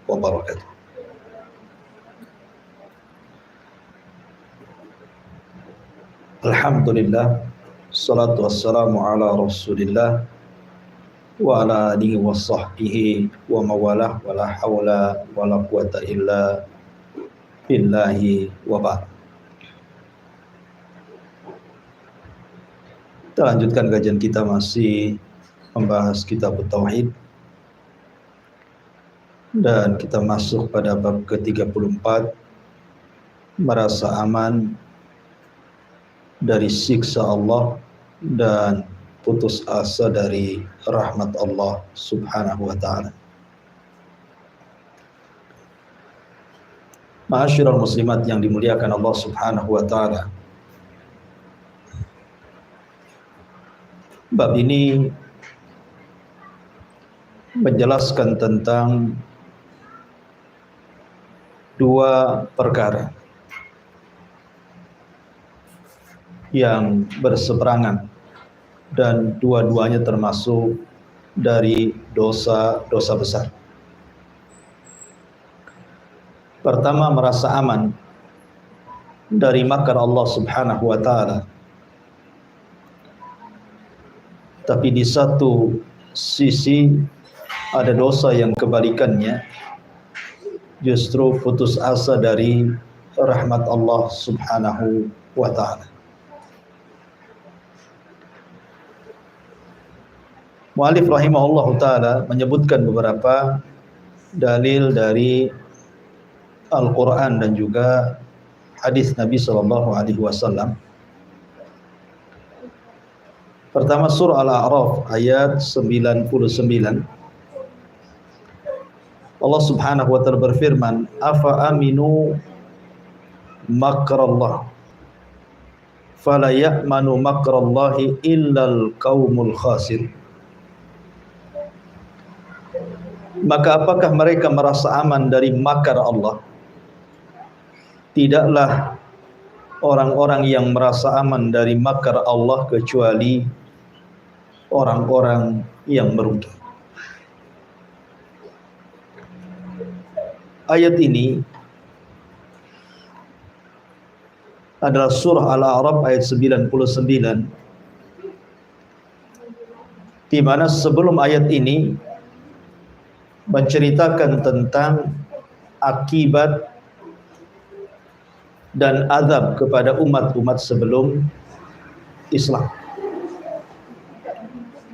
wabarakatuh. Alhamdulillah, salatu wassalamu ala Rasulillah wa ala alihi wa sahbihi wa mawalah, wa la hawla wa la quwata illa billahi wa ba'd. Kita lanjutkan kajian kita, masih membahas kitab Tauhid, dan kita masuk pada bab ke-34, merasa aman dari siksa Allah dan putus asa dari rahmat Allah subhanahu wa ta'ala. Ma'asyiral muslimat yang dimuliakan Allah subhanahu wa ta'ala, bab ini menjelaskan tentang dua perkara yang berseberangan dan dua-duanya termasuk dari dosa-dosa besar. Pertama, merasa aman dari makar Allah subhanahu wa ta'ala, tapi di satu sisi ada dosa yang kebalikannya, justru putus asa dari rahmat Allah subhanahu wa ta'ala. Mu'allif rahimahullah ta'ala menyebutkan beberapa dalil dari Al-Quran dan juga hadis Nabi SAW. Pertama, surah Al-A'raf ayat 99. Allah subhanahu wa ta'ala berfirman, afa aminu makrallah fala ya'manu makrallahi illal qaumul khasir. Maka apakah mereka merasa aman dari makar Allah? Tidaklah orang-orang yang merasa aman dari makar Allah kecuali orang-orang yang merugi. Ayat ini adalah surah Al-A'raf ayat 99, di mana sebelum ayat ini menceritakan tentang akibat dan azab kepada umat-umat sebelum Islam.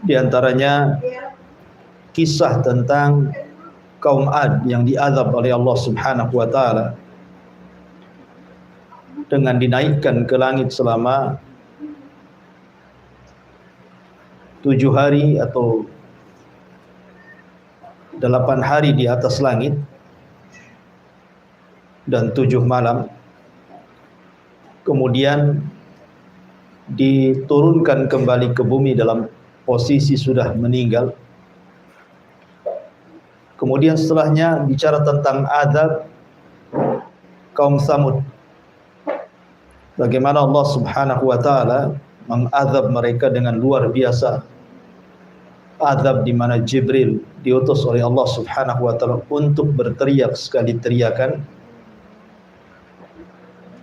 Di antaranya kisah tentang kaum Ad yang diazab oleh Allah subhanahu wa ta'ala dengan dinaikkan ke langit selama 7 hari atau 8 hari di atas langit dan 7 malam, kemudian diturunkan kembali ke bumi dalam posisi sudah meninggal. Kemudian setelahnya bicara tentang azab kaum Samud, bagaimana Allah subhanahu wa ta'ala mengazab mereka dengan luar biasa. Azab di mana Jibril diutus oleh Allah subhanahu wa ta'ala untuk berteriak sekali teriakan,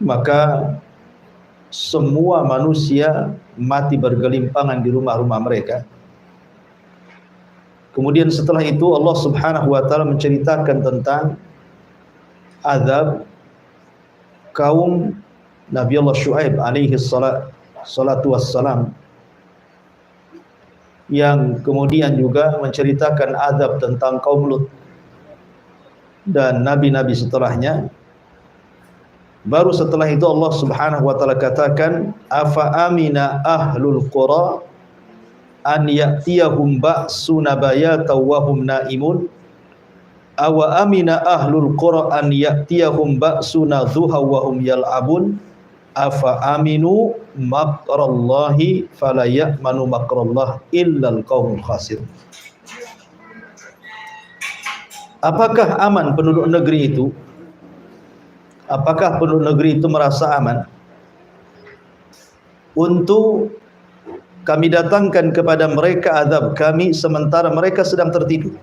maka semua manusia mati bergelimpangan di rumah-rumah mereka. Kemudian setelah itu Allah subhanahu wa ta'ala menceritakan tentang azab kaum Nabi Allah Syuaib alaihi salatu wassalam, yang kemudian juga menceritakan azab tentang kaum Lut dan nabi-nabi setelahnya. Baru setelah itu Allah subhanahu wa ta'ala katakan, afa amina ahlul qura an ya'tiyahum ba'suna bayatan wa hum naimun awa amina ahlul qura an ya'tiyahum ba'suna dhuha wa hum yal'abun afa aminu makrallahi fala ya'manu makrallah illal qaumul khasir. Apakah aman penduduk negeri itu? Apakah penduduk negeri itu merasa aman untuk kami datangkan kepada mereka azab kami sementara mereka sedang tertidur?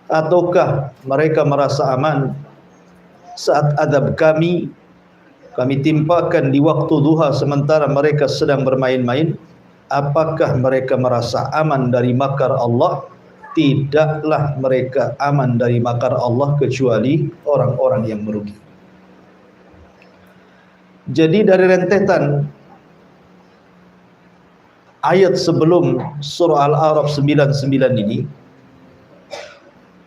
ataukah mereka merasa aman saat azab kami timpakan di waktu duha sementara mereka sedang bermain-main? Apakah mereka merasa aman dari makar Allah? Tidaklah mereka aman dari makar Allah kecuali orang-orang yang merugi. Jadi dari rentetan ayat sebelum surah Al-A'raf 99 ini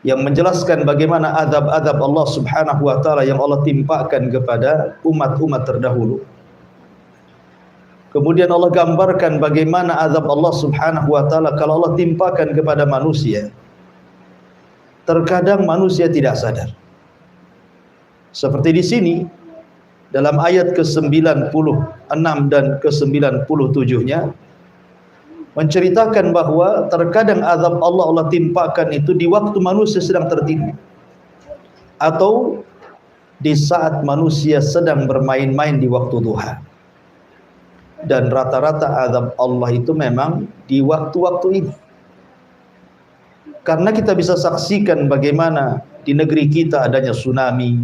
yang menjelaskan bagaimana azab-azab Allah Subhanahu wa taala yang Allah timpakan kepada umat-umat terdahulu. Kemudian Allah gambarkan bagaimana azab Allah Subhanahu wa taala kalau Allah timpakan kepada manusia. Terkadang manusia tidak sadar. Seperti di sini dalam ayat ke-96 dan ke-97-nya menceritakan bahwa terkadang azab Allah timpakan itu di waktu manusia sedang tertidur atau di saat manusia sedang bermain-main di waktu duha. Dan rata-rata azab Allah itu memang di waktu-waktu ini. Karena kita bisa saksikan bagaimana di negeri kita adanya tsunami,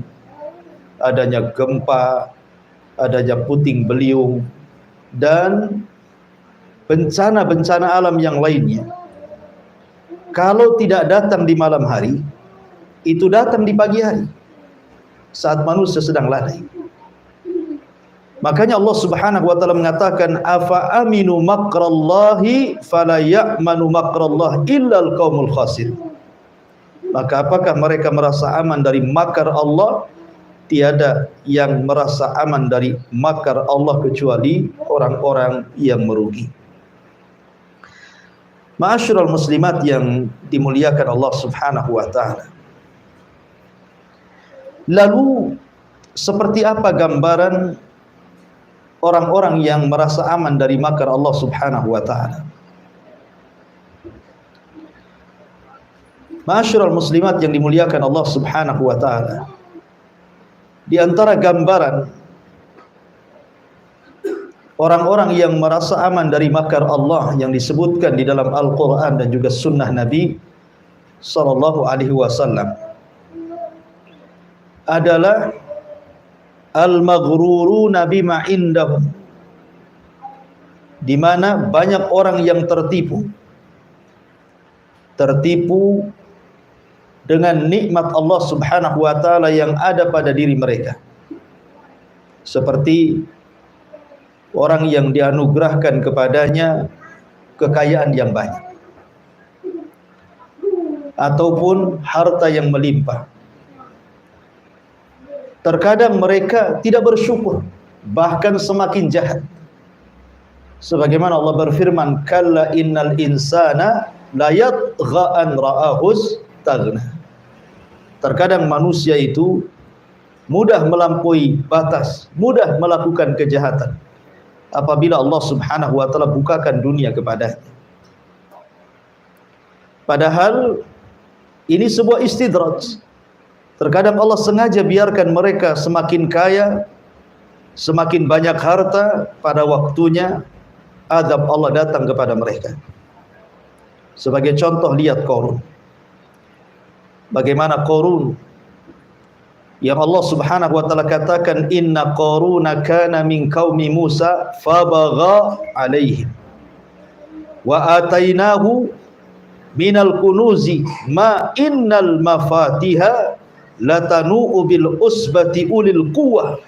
adanya gempa, adanya puting beliung, dan bencana-bencana alam yang lainnya. Kalau tidak datang di malam hari, itu datang di pagi hari saat manusia sedang lalai. Makanya Allah Subhanahu wa taala mengatakan, afa aminu makrallahi fala ya'manu makrallah illal qaumul khasir. Maka apakah mereka merasa aman dari makar Allah? Tiada yang merasa aman dari makar Allah kecuali orang-orang yang merugi. Ma'asyiral muslimat yang dimuliakan Allah Subhanahu wa taala. Lalu seperti apa gambaran orang-orang yang merasa aman dari makar Allah Subhanahu wa taala? Ma'asyiral muslimat yang dimuliakan Allah Subhanahu wa taala, di antara gambaran orang-orang yang merasa aman dari makar Allah yang disebutkan di dalam Al-Quran dan juga sunnah Nabi sallallahu alaihi wasallam adalah al-maghruruna bima indahum, di mana banyak orang yang tertipu dengan nikmat Allah Subhanahu wa taala yang ada pada diri mereka. Seperti orang yang dianugerahkan kepadanya kekayaan yang banyak ataupun harta yang melimpah. Terkadang mereka tidak bersyukur, bahkan semakin jahat. Sebagaimana Allah berfirman, kalla innal insana la yatgha an ra'ahus taghna. Terkadang manusia itu mudah melampaui batas, mudah melakukan kejahatan apabila Allah Subhanahu wa taala bukakan dunia kepadanya. Padahal ini sebuah istidraj. Terkadang Allah sengaja biarkan mereka semakin kaya, semakin banyak harta, pada waktunya azab Allah datang kepada mereka. Sebagai contoh, lihat Qarun. Bagaimana Qarun yang Allah Subhanahu wa taala katakan, inna Qaruna kana min qaumi Musa fabagha alaihim wa atainahu minal kunuzi ma innal mafatiha latanu'u bil usbati ulil quwwah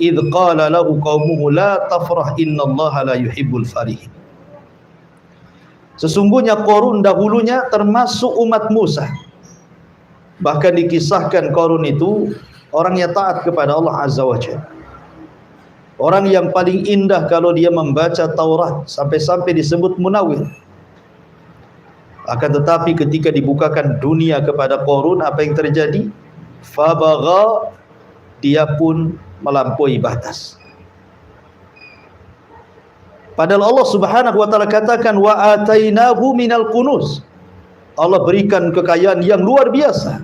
idh qala lahu qaumuhu la tafrah innallaha la yuhibbul farihin. Sesungguhnya Qarun dahulunya termasuk umat Musa. Bahkan dikisahkan Qarun itu orang yang taat kepada Allah Azza wa Jalla. Orang yang paling indah kalau dia membaca Taurat, sampai-sampai disebut munawwir. Akan tetapi ketika dibukakan dunia kepada Qarun, apa yang terjadi? Fabagha, dia pun melampaui batas. Padahal Allah Subhanahu wa taala katakan wa atainahu minal kunuz. Allah berikan kekayaan yang luar biasa,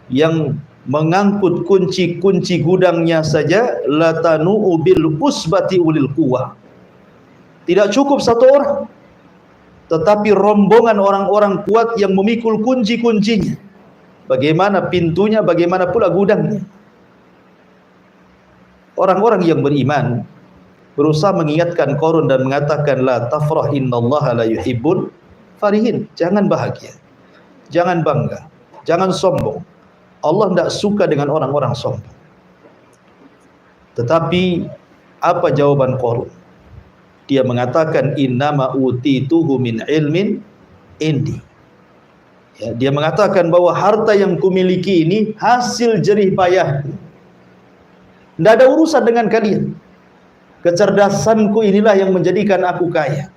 yang mengangkut kunci-kunci gudangnya saja latanu bil usbati ulil quwwah. Tidak cukup satu orang, tetapi rombongan orang-orang kuat yang memikul kunci-kuncinya. Bagaimana pintunya, bagaimana pula gudangnya. Orang-orang yang beriman berusaha mengingatkan Qarun dan mengatakan, la tafrah innallaha la yuhibbul farihin. Jangan bahagia, jangan bangga, jangan sombong. Allah tidak suka dengan orang-orang sombong. Tetapi apa jawaban Qarun? Dia mengatakan, innama utituhu min ilmin indi. Ya, dia mengatakan bahwa harta yang kumiliki ini hasil jerih payah. Tidak ada urusan dengan kalian. Kecerdasanku inilah yang menjadikan aku kaya.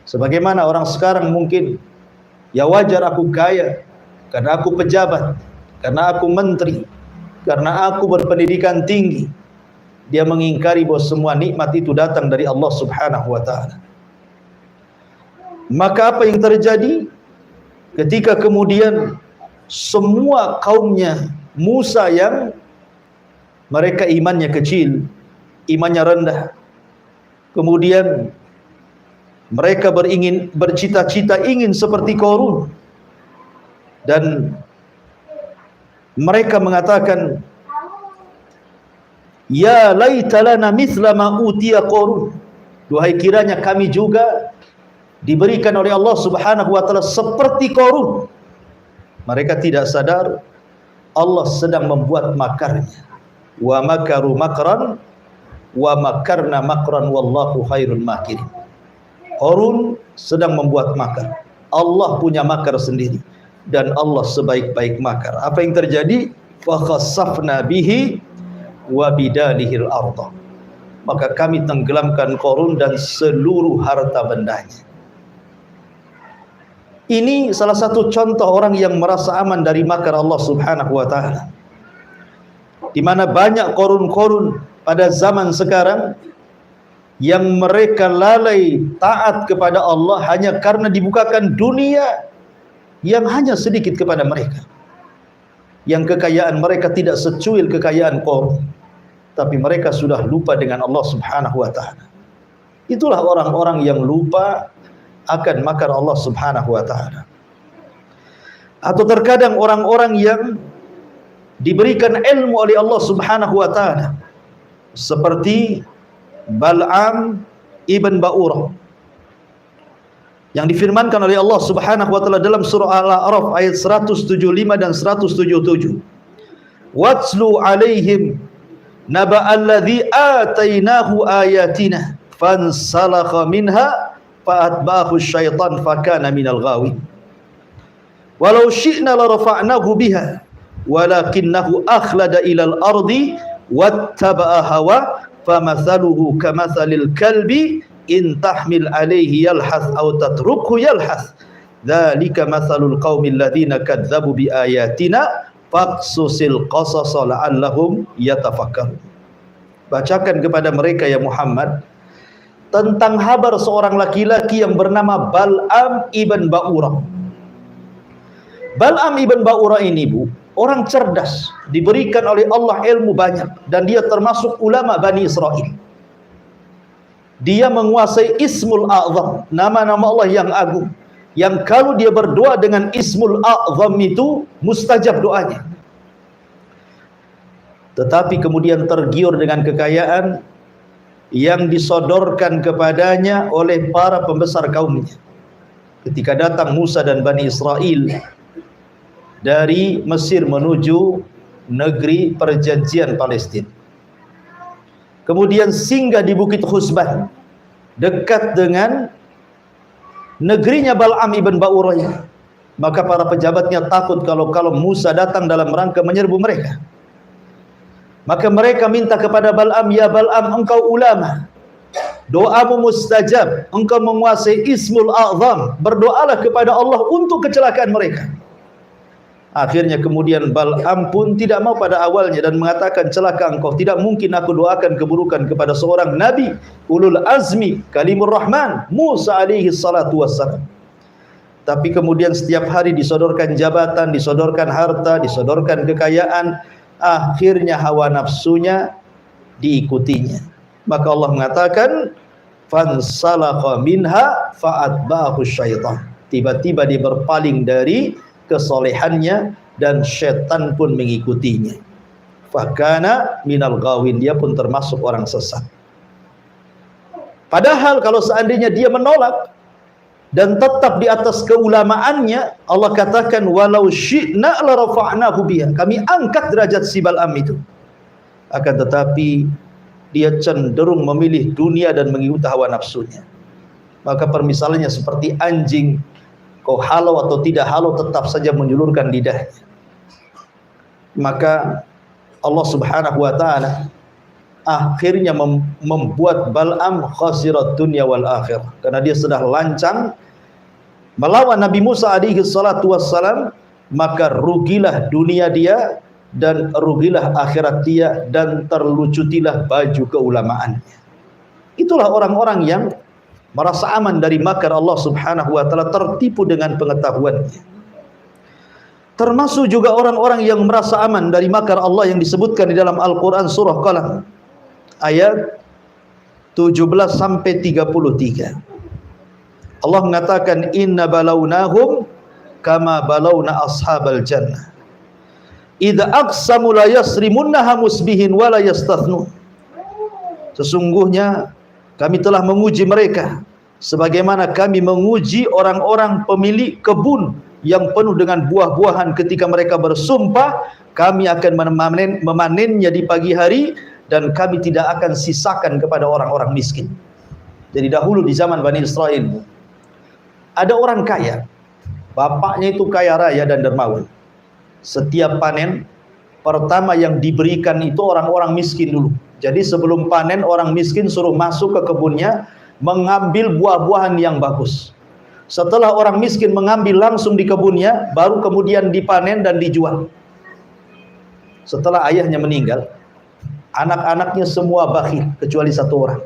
Sebagaimana orang sekarang mungkin, ya wajar aku kaya karena aku pejabat, karena aku menteri, karena aku berpendidikan tinggi. Dia mengingkari bahwa semua nikmat itu datang dari Allah Subhanahu wa ta'ala. Maka apa yang terjadi ketika kemudian semua kaumnya Musa yang mereka imannya kecil, imannya rendah, kemudian mereka bercita-cita ingin seperti Qarun, dan mereka mengatakan, ya laita lana mithla ma utiya Qarun. Duhai kiranya kami juga diberikan oleh Allah Subhanahu wa taala seperti Qarun. Mereka tidak sadar Allah sedang membuat makarnya. Wa makaru makran wa makarna makran wallahu khairul makirin. Qarun sedang membuat makar. Allah punya makar sendiri dan Allah sebaik-baik makar. Apa yang terjadi? Fa khassafna bihi wa bidalihil arda. Maka kami tenggelamkan Qarun dan seluruh harta bendanya. Ini salah satu contoh orang yang merasa aman dari makar Allah Subhanahu wa ta'ala. Di mana banyak Qarun-Qarun pada zaman sekarang yang mereka lalai taat kepada Allah hanya karena dibukakan dunia yang hanya sedikit kepada mereka. Yang kekayaan mereka tidak secuil kekayaan Qarun, tapi mereka sudah lupa dengan Allah Subhanahu wa ta'ala. Itulah orang-orang yang lupa akan makar Allah Subhanahu wa ta'ala. Atau terkadang orang-orang yang diberikan ilmu oleh Allah Subhanahu wa ta'ala, seperti Bal'am ibn Ba'urah, yang difirmankan oleh Allah Subhanahu wa ta'ala dalam surah Al-A'raf ayat 175 dan 177. Watslu alaihim naba'alladzi atainahu ayatina fansalakha minha fa'atba'ahu syaitan fakana minal ghawin. Walau syi'na la rafa'nahu biha walakinnahu akhlada ilal ardi wattaba'a hawa famathaluhu kamathalil kalbi in tahmil alaihi yalhath aw tatrukhu yalhath dzalika mathalul qaumil ladzina kadzdzabu biayatina faqsusil qasasa la'allahum yatafakkarun. Bacakan kepada mereka ya Muhammad tentang kabar seorang laki-laki yang bernama Bal'am ibn Ba'urah. Bal'am ibn Ba'urah ini, Bu, orang cerdas, diberikan oleh Allah ilmu banyak, dan dia termasuk ulama Bani Israel. Dia menguasai Ismul A'zam, nama-nama Allah yang agung, yang kalau dia berdoa dengan Ismul A'zam itu mustajab doanya. Tetapi kemudian tergiur dengan kekayaan yang disodorkan kepadanya oleh para pembesar kaumnya. Ketika datang Musa dan Bani Israel dari Mesir menuju negeri perjanjian Palestina, kemudian singgah di Bukit Khusban dekat dengan negerinya Bal'am ibn Ba'urah, maka para pejabatnya takut kalau Musa datang dalam rangka menyerbu mereka. Maka mereka minta kepada Bal'am, ya Bal'am, engkau ulama, doamu mustajab, engkau menguasai Ismul A'zam, berdoalah kepada Allah untuk kecelakaan mereka. Akhirnya kemudian Bal'am pun tidak mau pada awalnya dan mengatakan, celaka engkau, tidak mungkin aku doakan keburukan kepada seorang nabi ulul azmi kalimur rahman Musa alaihi salatu wassalam. Tapi kemudian setiap hari disodorkan jabatan, disodorkan harta, disodorkan kekayaan, akhirnya hawa nafsunya diikutinya. Maka Allah mengatakan, fansalaqa minha fa'atba'ahu syaitan. Tiba-tiba dia berpaling dari kesolehannya dan syaitan pun mengikutinya. Fakana minal ghawin, dia pun termasuk orang sesat. Padahal kalau seandainya dia menolak dan tetap di atas keulamaannya, Allah katakan walau syi'na la rafa'nahu biha, kami angkat derajat si Bal'am itu. Akan tetapi dia cenderung memilih dunia dan mengikuti hawa nafsunya. Maka permisalannya seperti anjing, kau halau atau tidak halau tetap saja menjulurkan lidahnya. Maka Allah Subhanahu wa taala akhirnya membuat Bal'am khasirat dunya wal akhirah, karena dia sudah lancang melawan Nabi Musa alaihi salatu wassalam, maka rugilah dunia dia dan rugilah akhirat dia dan terlucutilah baju keulamaannya. Itulah orang-orang yang merasa aman dari makar Allah Subhanahu wa taala, tertipu dengan pengetahuannya. Termasuk juga orang-orang yang merasa aman dari makar Allah yang disebutkan di dalam Al-Qur'an surah Qalam ayat 17 sampai 33. Allah mengatakan inna balawnahum kama balawna ashabal jannah idza aqsamu la yasrimunnaha musbihin wa la yastathnun. Sesungguhnya kami telah menguji mereka sebagaimana kami menguji orang-orang pemilik kebun yang penuh dengan buah-buahan ketika mereka bersumpah kami akan memanennya di pagi hari dan kami tidak akan sisakan kepada orang-orang miskin. Jadi dahulu di zaman Bani Israel ada orang kaya, bapaknya itu kaya raya dan dermawan. Setiap panen pertama yang diberikan itu orang-orang miskin dulu. Jadi sebelum panen orang miskin suruh masuk ke kebunnya mengambil buah-buahan yang bagus. Setelah orang miskin mengambil langsung di kebunnya, baru kemudian dipanen dan dijual. Setelah ayahnya meninggal, anak-anaknya semua bakhil kecuali satu orang.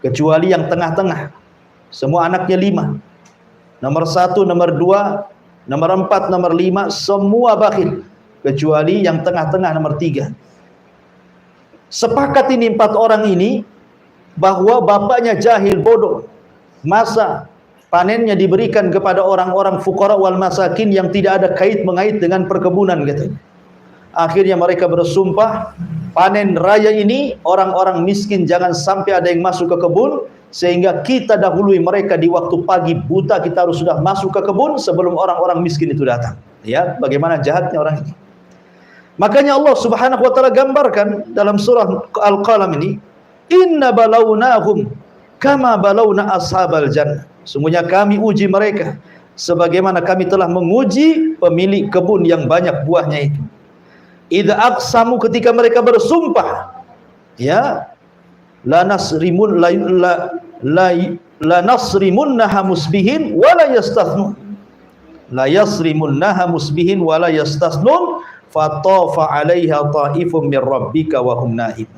Kecuali yang tengah-tengah. Semua anaknya 5. Nomor 1, nomor 2, nomor 4, nomor 5 semua bakhil kecuali yang tengah-tengah nomor 3. Sepakat ini 4 orang ini bahwa bapaknya jahil, bodoh. Masa panennya diberikan kepada orang-orang fuqara wal masakin yang tidak ada kait-mengait dengan perkebunan katanya. Akhirnya mereka bersumpah, panen raya ini orang-orang miskin jangan sampai ada yang masuk ke kebun, sehingga kita dahului mereka di waktu pagi buta, kita harus sudah masuk ke kebun sebelum orang-orang miskin itu datang. Ya, bagaimana jahatnya orang ini. Makanya Allah Subhanahu wa taala gambarkan dalam surah Al-Qalam ini, inna balawnahum kama balawna ashabal jannah. Sungguhnya kami uji mereka sebagaimana kami telah menguji pemilik kebun yang banyak buahnya itu. Idza aqsamu, ketika mereka bersumpah, ya, la nasrimunnaha musbihin wa la yastathnun. La yasrimunnaha musbihin wa la yastathnun fatafa 'alaiha ta'ifun mir rabbika wa hum naim.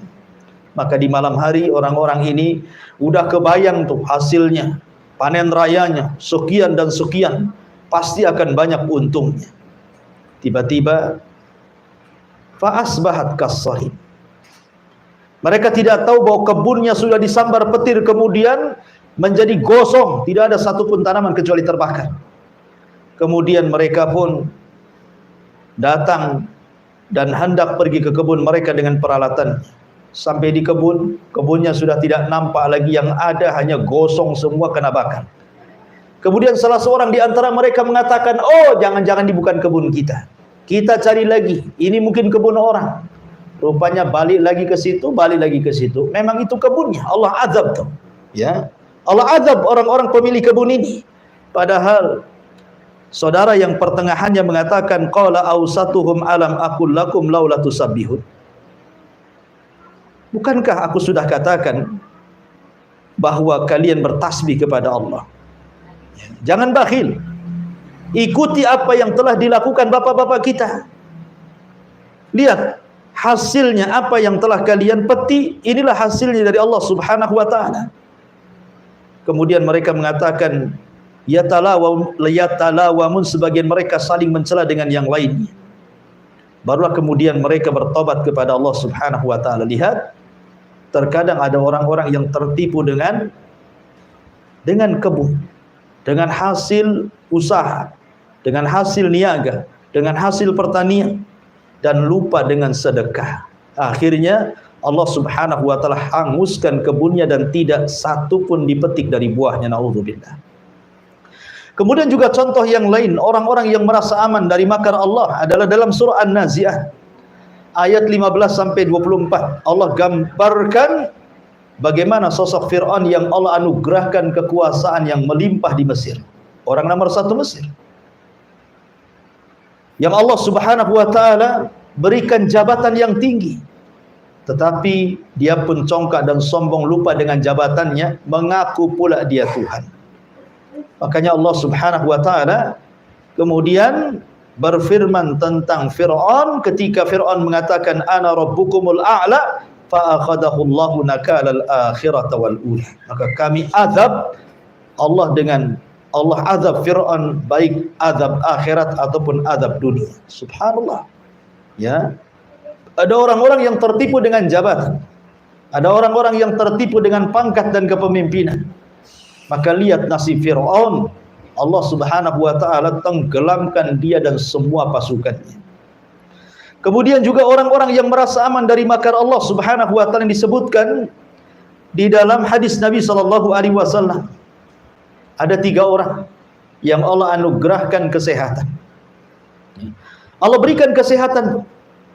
Maka di malam hari orang-orang ini udah kebayang tuh hasilnya, panen rayanya sekian dan sekian, pasti akan banyak untungnya. Tiba-tiba fa'asbahat kas-sahim. Mereka tidak tahu bahwa kebunnya sudah disambar petir, kemudian menjadi gosong, tidak ada satupun tanaman kecuali terbakar. Kemudian mereka pun datang dan hendak pergi ke kebun mereka dengan peralatan. Sampai di kebun, kebunnya sudah tidak nampak lagi, yang ada hanya gosong semua, kena bakar. Kemudian salah seorang di antara mereka mengatakan, oh jangan-jangan ini bukan kebun kita. Kita cari lagi, ini mungkin kebun orang. Rupanya balik lagi ke situ, balik lagi ke situ. Memang itu kebunnya. Allah azab tuh. Ya, Allah azab orang-orang pemilik kebun ini. Padahal saudara yang pertengahannya mengatakan, qala awsatuhum alam aqul lakum laula tusabbihun. Bukankah aku sudah katakan bahwa kalian bertasbih kepada Allah? Jangan bakhil. Ikuti apa yang telah dilakukan bapak-bapak kita. Lihat hasilnya apa yang telah kalian petik, inilah hasilnya dari Allah Subhanahu wa taala. Kemudian mereka mengatakan yatalawamun, sebagian mereka saling mencela dengan yang lainnya. Barulah kemudian mereka bertobat kepada Allah Subhanahu wa taala. Lihat, Terkadang ada orang-orang yang tertipu dengan kebun, dengan hasil usaha, dengan hasil niaga, dengan hasil pertanian, dan lupa dengan sedekah. Akhirnya Allah Subhanahu wa taala hanguskan kebunnya dan tidak satu pun dipetik dari buahnya. Naudzubillah. Kemudian juga contoh yang lain, orang-orang yang merasa aman dari makar Allah adalah dalam surah An-Nazi'ah ayat 15 sampai 24. Allah gambarkan bagaimana sosok Fir'aun yang Allah anugerahkan kekuasaan yang melimpah di Mesir. Orang nomor satu Mesir, yang Allah Subhanahu wa taala berikan jabatan yang tinggi, tetapi dia pun congkak dan sombong, lupa dengan jabatannya, mengaku pula dia Tuhan. Makanya Allah Subhanahu wa taala kemudian berfirman tentang Fir'aun ketika Fir'aun mengatakan ana rabbukumul a'la fa akhadahu Allahu nakalal akhirata wal ula. Maka kami azab Allah azab Fir'aun, baik azab akhirat ataupun azab dunia. Subhanallah. Ya. Ada orang-orang yang tertipu dengan jabatan. Ada orang-orang yang tertipu dengan pangkat dan kepemimpinan. Maka lihat nasib Fir'aun. Allah Subhanahu wa taala tenggelamkan dia dan semua pasukannya. Kemudian juga orang-orang yang merasa aman dari makar Allah Subhanahu wa taala yang disebutkan di dalam hadis Nabi sallallahu alaihi wasallam. Ada 3 orang yang Allah anugerahkan kesehatan. Allah berikan kesehatan.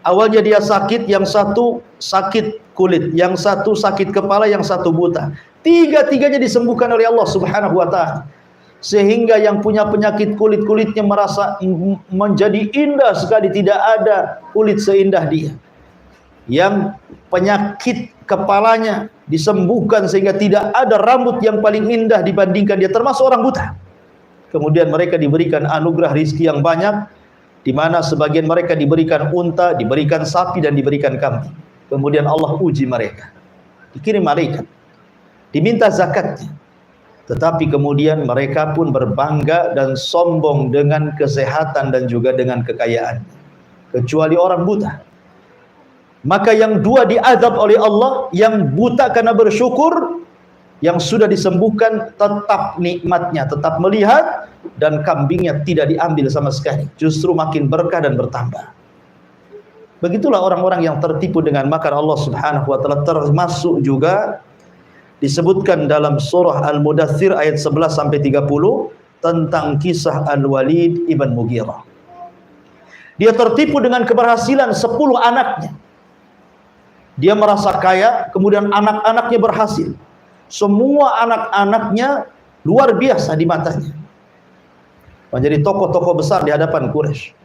Awalnya dia sakit, yang satu sakit kulit, yang satu sakit kepala, yang satu buta. Tiga-tiganya disembuhkan oleh Allah Subhanahu wa taala. Sehingga yang punya penyakit kulitnya merasa menjadi indah sekali, tidak ada kulit seindah dia. Yang penyakit kepalanya disembuhkan sehingga tidak ada rambut yang paling indah dibandingkan dia, termasuk orang buta. Kemudian mereka diberikan anugerah rizki yang banyak, di mana sebagian mereka diberikan unta, diberikan sapi, dan diberikan kambing. Kemudian Allah uji mereka, dikirim malaikat, diminta zakatnya. Tetapi kemudian mereka pun berbangga dan sombong dengan kesehatan dan juga dengan kekayaan, kecuali orang buta. Maka yang 2 diazab oleh Allah, yang buta karena bersyukur, yang sudah disembuhkan tetap nikmatnya, tetap melihat, dan kambingnya tidak diambil sama sekali, justru makin berkah dan bertambah. Begitulah orang-orang yang tertipu dengan makar Allah Subhanahu wa taala. Termasuk juga disebutkan dalam surah Al-Mudaththir ayat 11 sampai 30 tentang kisah Al-Walid ibn Mughirah. Dia tertipu dengan keberhasilan 10 anaknya. Dia merasa kaya, kemudian anak-anaknya berhasil. Semua anak-anaknya luar biasa di matanya, menjadi tokoh-tokoh besar di hadapan Quraisy.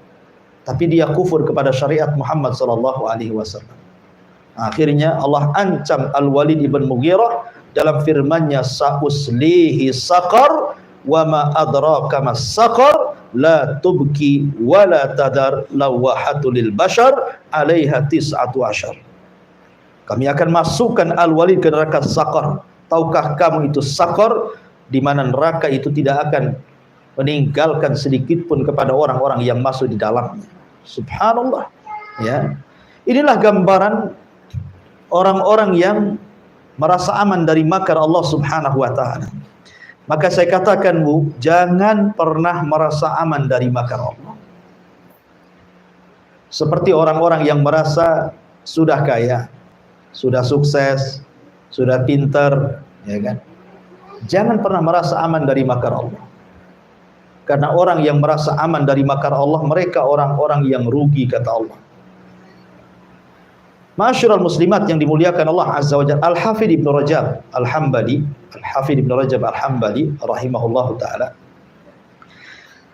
Tapi dia kufur kepada syariat Muhammad sallallahu alaihi wasallam. Akhirnya Allah ancam Al-Walid ibn Mughirah dalam firman-Nya, sa'uslihi saqar wa ma adraka mas saqar la tubki wa la tadar lawahatu lil bashar 'alaiha 19. Kami akan masukkan Al-Walid ke neraka Saqar. Tahukah kamu itu Saqar, di mana neraka itu tidak akan meninggalkan sedikit pun kepada orang-orang yang masuk di dalamnya. Subhanallah. Ya. Inilah gambaran orang-orang yang merasa aman dari makar Allah Subhanahu wa taala. Maka saya katakan, Bu, jangan pernah merasa aman dari makar Allah. Seperti orang-orang yang merasa sudah kaya, sudah sukses, sudah pintar, ya kan? Jangan pernah merasa aman dari makar Allah. Karena orang yang merasa aman dari makar Allah, mereka orang-orang yang rugi, kata Allah. Ma'asyiral muslimat yang dimuliakan Allah Azza wa Jalla, Al-Hafidz Ibnu Rajab Al-Hambali, Al-Hafidz Ibnu Rajab Al-Hambali rahimahullahu taala,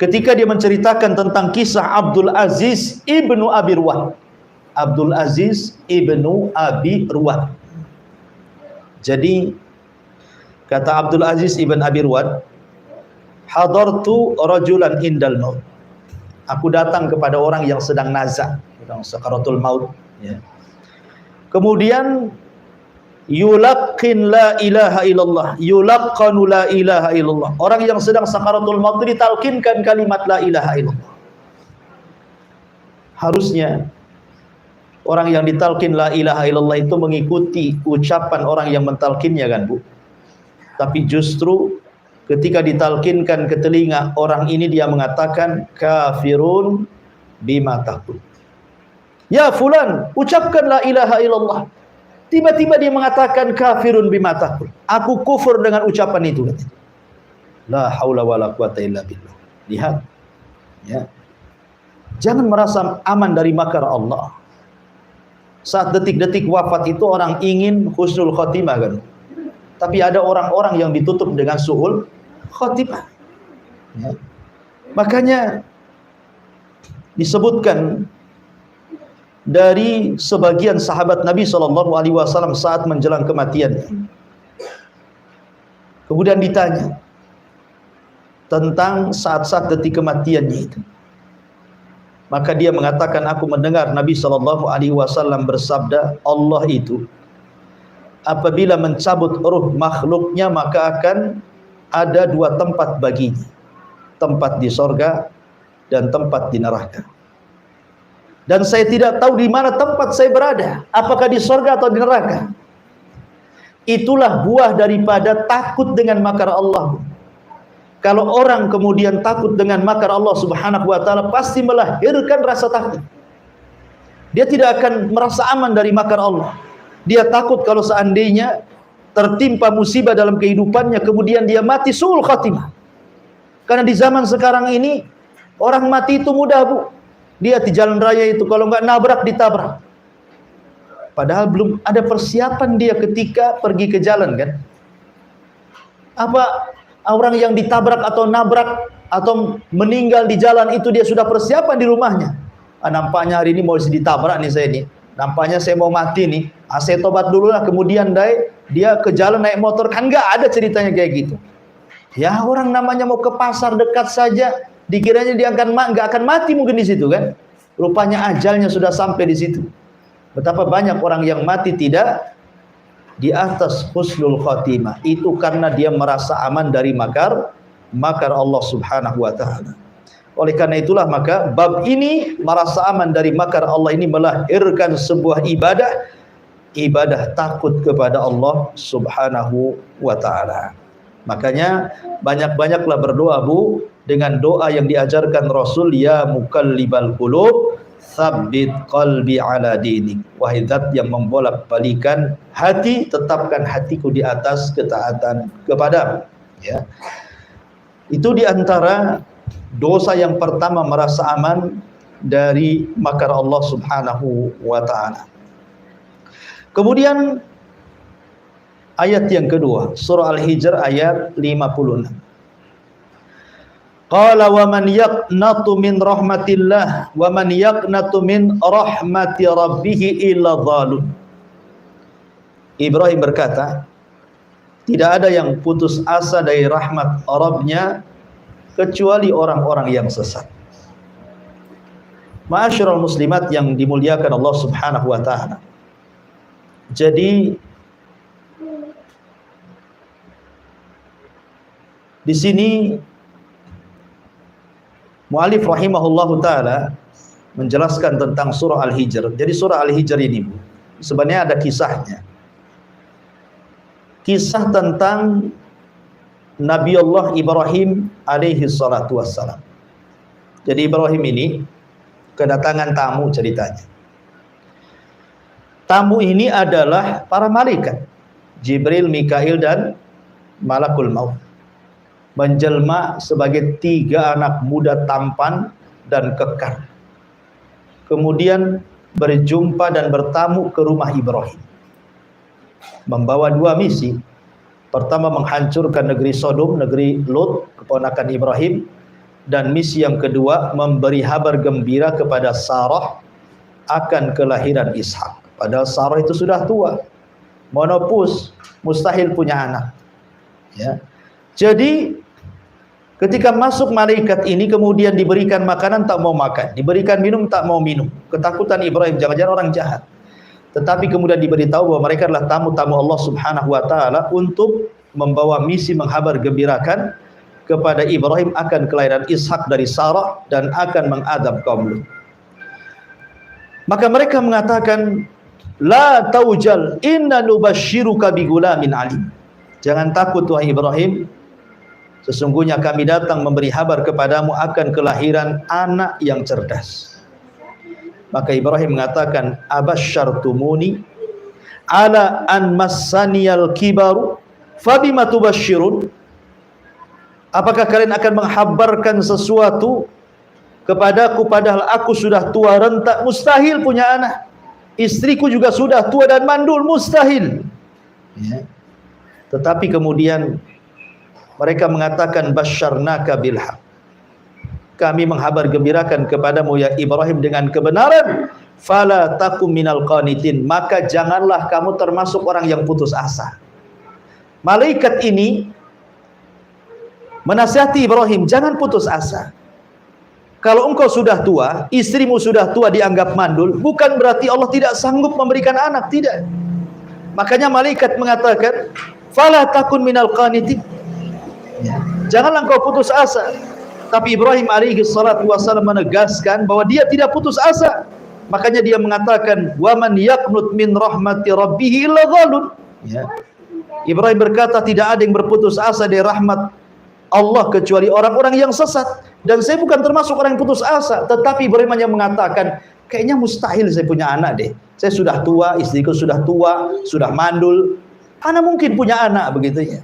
ketika dia menceritakan tentang kisah Abdul Aziz ibnu Abi Ruwad. Abdul Aziz ibnu Abi Ruwad. Jadi kata Abdul Aziz ibn Abi Ruwad, hadartu rajulan indal maut. Aku datang kepada orang yang sedang nazak, sedang sakaratul maut, ya. Kemudian yulaqqin la ilaha illallah, yulaqqanu la ilaha illallah. Orang yang sedang sakaratul maut ditalkinkan kalimat la ilaha illallah. Harusnya Orang yang ditalkin la ilaha illallah itu mengikuti ucapan orang yang mentalkinnya kan Bu. Tapi justru ketika ditalkinkan ke telinga orang ini, dia mengatakan kafirun bima taqul. Ya fulan, ucapkan la ilaha illallah. Tiba-tiba dia mengatakan kafirun bima taqul. Aku kufur dengan ucapan itu. La haula wala quwata illa billah. Lihat. Ya. Jangan merasa aman dari makar Allah. Saat detik-detik wafat itu orang ingin husnul khotimah kan. Tapi ada orang-orang yang ditutup dengan su'ul khotimah. Ya. Makanya disebutkan dari sebagian sahabat Nabi SAW saat menjelang kematian. Kemudian ditanya tentang saat-saat detik kematiannya itu. Maka dia mengatakan, aku mendengar Nabi SAW bersabda, Allah itu apabila mencabut ruh makhluknya maka akan ada dua tempat baginya, tempat di sorga dan tempat di neraka. Dan saya tidak tahu di mana tempat saya berada, apakah di sorga atau di neraka. Itulah buah daripada takut dengan makar Allah. Kalau orang kemudian takut dengan makar Allah Subhanahu wa taala, pasti melahirkan rasa takut. Dia tidak akan merasa aman dari makar Allah. Dia takut kalau seandainya tertimpa musibah dalam kehidupannya, kemudian dia mati su'ul khatimah. Karena di zaman sekarang ini orang mati itu mudah Bu. Dia di jalan raya itu kalau nggak nabrak ditabrak. Padahal belum ada persiapan dia ketika pergi ke jalan kan. Apa orang yang ditabrak atau nabrak atau meninggal di jalan itu dia sudah persiapan di rumahnya. Nampaknya hari ini mau ditabrak nih saya ini. Nampaknya saya mau mati nih. Saya tobat dulu lah, kemudian dia ke jalan naik motor. Kan nggak ada ceritanya kayak gitu. Ya orang namanya mau ke pasar dekat saja, dikiranya dia nggak akan mati mungkin di situ kan. Rupanya ajalnya sudah sampai di situ. Betapa banyak orang yang mati tidak di atas husnul khatimah, itu karena dia merasa aman dari makar Allah Subhanahu wa taala. Oleh karena itulah maka bab ini, merasa aman dari makar Allah ini, melahirkan sebuah ibadah takut kepada Allah Subhanahu wa taala. Makanya banyak-banyaklah berdoa Bu, dengan doa yang diajarkan Rasul, ya muqallibal qulub tsabbit qalbi ala dinik. Wahai zat yang membolak-balikan hati, tetapkan hatiku di atas ketaatan kepadamu. Ya. Itu diantara dosa yang pertama, merasa aman dari makar Allah Subhanahu wa taala. Kemudian ayat yang kedua, surah Al-Hijr ayat 56. Qala wa man yaqnatu min rahmatillah wa man yaqnatu min rahmati rabbih illa dhalun. Ibrahim berkata, tidak ada yang putus asa dari rahmat Rabbnya kecuali orang-orang yang sesat. Ma'asyiral muslimat yang dimuliakan Allah Subhanahu wa taala. Jadi di sini mu'alif rahimahullahu ta'ala menjelaskan tentang surah Al-Hijr. Jadi surah Al-Hijr ini Bu, sebenarnya ada kisahnya. Kisah tentang Nabi Allah Ibrahim alaihi salatu wassalam. Jadi Ibrahim ini kedatangan tamu ceritanya. Tamu ini adalah para malaikat, Jibril, Mikail dan Malakul Maut. Menjelma sebagai 3 anak muda tampan dan kekar. Kemudian berjumpa dan bertamu ke rumah Ibrahim, membawa 2 misi. Pertama, menghancurkan negeri Sodom, negeri Lut, keponakan Ibrahim. Dan misi yang kedua, memberi kabar gembira kepada Sarah akan kelahiran Ishak. Padahal Sarah itu sudah tua, menopause, mustahil punya anak. Ya. Jadi ketika masuk malaikat ini, kemudian diberikan makanan tak mau makan, diberikan minum tak mau minum. Ketakutan Ibrahim, jangan-jangan orang jahat. Tetapi kemudian diberitahu bahwa mereka adalah tamu-tamu Allah Subhanahu wa taala untuk membawa misi menghabar gembirakan kepada Ibrahim akan kelahiran Ishak dari Sarah dan akan mengadab kaum Lut. Maka mereka mengatakan, la taujal inna nubashiruka bigulamin alim. Jangan takut wahai Ibrahim, sesungguhnya kami datang memberi kabar kepadamu akan kelahiran anak yang cerdas. Maka Ibrahim mengatakan, abasyartumuni ala an massaniyal kibaru fabima tubashirun. Apakah kalian akan menghabarkan sesuatu kepadaku padahal aku sudah tua renta? Mustahil punya anak. Istriku juga sudah tua dan mandul, mustahil. Ya. Tetapi kemudian mereka mengatakan, basyarnaka bilhaq. Kami menghabar gembirakan kepadamu ya Ibrahim dengan kebenaran. Fala takum minal qanitin. Maka janganlah kamu termasuk orang yang putus asa. Malaikat ini menasihati Ibrahim, jangan putus asa. Kalau engkau sudah tua, istrimu sudah tua dianggap mandul, bukan berarti Allah tidak sanggup memberikan anak, tidak. Makanya malaikat mengatakan, fala takun minal qanitin. Ya. Janganlah engkau putus asa. Tapi Ibrahim alaihi salatu wasallam menegaskan bahwa dia tidak putus asa. Makanya dia mengatakan, wa man yaqnut min rahmati rabbih illa dhalun. Ya. Ibrahim berkata, tidak ada yang berputus asa dari rahmat Allah kecuali orang-orang yang sesat. Dan saya bukan termasuk orang yang putus asa. Tetapi Ibrahim hanya mengatakan, kayaknya mustahil saya punya anak deh. Saya sudah tua, istriku sudah tua, sudah mandul. Ana mungkin punya anak, begitu ya.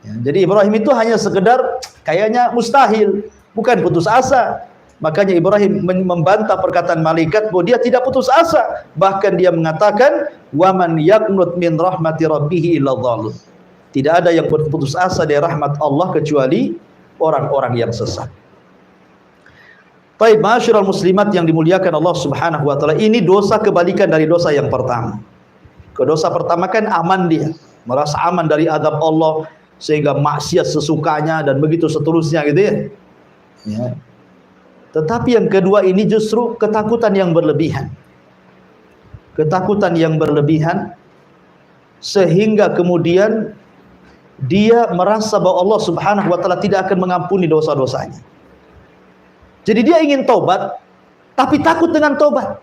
Jadi Ibrahim itu hanya sekedar kayaknya mustahil, bukan putus asa. Makanya Ibrahim membantah perkataan malaikat bahwa dia tidak putus asa. Bahkan dia mengatakan, wa man yaqnut min rahmati rabbih illa dhalun. Tidak ada yang berputus asa dari rahmat Allah kecuali orang-orang yang sesat. Baik, ma'asyiral muslimat yang dimuliakan Allah Subhanahu wa taala, ini dosa kebalikan dari dosa yang pertama. Dosa pertama kan aman dia, merasa aman dari azab Allah sehingga maksiat sesukanya dan begitu seterusnya gitu ya. Ya. Tetapi yang kedua ini justru ketakutan yang berlebihan. Ketakutan yang berlebihan sehingga kemudian dia merasa bahwa Allah Subhanahu wa taala tidak akan mengampuni dosa-dosanya. Jadi dia ingin tobat, tapi takut dengan tobat.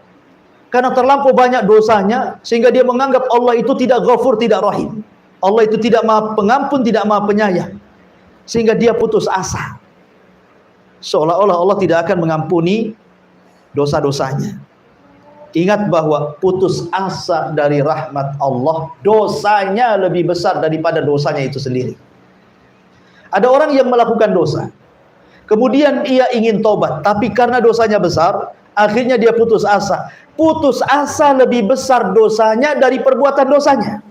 Karena terlampau banyak dosanya, sehingga dia menganggap Allah itu tidak ghafur, tidak rahim. Allah itu tidak maha pengampun, tidak maha penyayang. Sehingga dia putus asa. Seolah-olah Allah tidak akan mengampuni dosa-dosanya. Ingat bahwa putus asa dari rahmat Allah, dosanya lebih besar daripada dosanya itu sendiri. Ada orang yang melakukan dosa, kemudian ia ingin tobat, tapi karena dosanya besar, akhirnya dia putus asa. Putus asa lebih besar dosanya dari perbuatan dosanya.